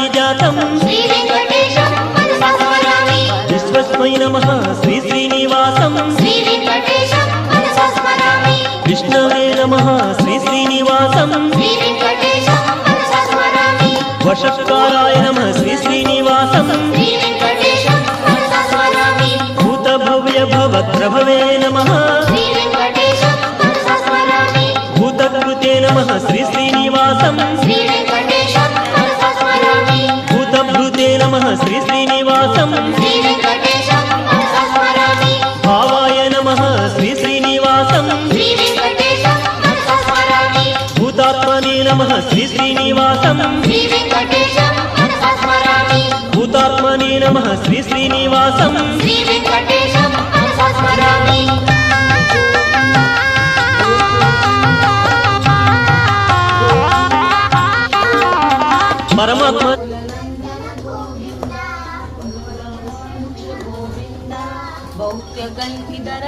पारिजातं श्री वेंकटेशं मनसा स्मरामि विश्वस्मै नमः श्री श्रीनिवासं श्री वेंकटेशं मनसा स्मरामि विष्णवे नमः श्री श्रीनिवासं श्री वेंकटेशं मनसा स्मरामि वषट्काराय नमः श्री श्रीनिवासं श्री वेंकटेशं मनसा स्मरामि भूतभव्य भवद्रभवे नमः श्री वेंकटेशं मनसा स्मरामि भूतकृते नमः श्री श्रीनिवासं श्री वेंकटेशं मनसा स्मरामि भूतभृते नमः श्री श्रीनिवासं श्री वेंकटेशं मनसा स्मरामि भावाय नमः श्री श्रीनिवासं श्री वेंकटेशं मनसा स्मरामि भूतात्मने नमः श्री श्रीनिवासं श्री वेंकटेशं मनसा स्मरामि भूतात्मने नमः श्री श्रीनिवासं श्री वेंकटेशं मनसा स्मरामि परमात्मा भौत्यगन्धिधर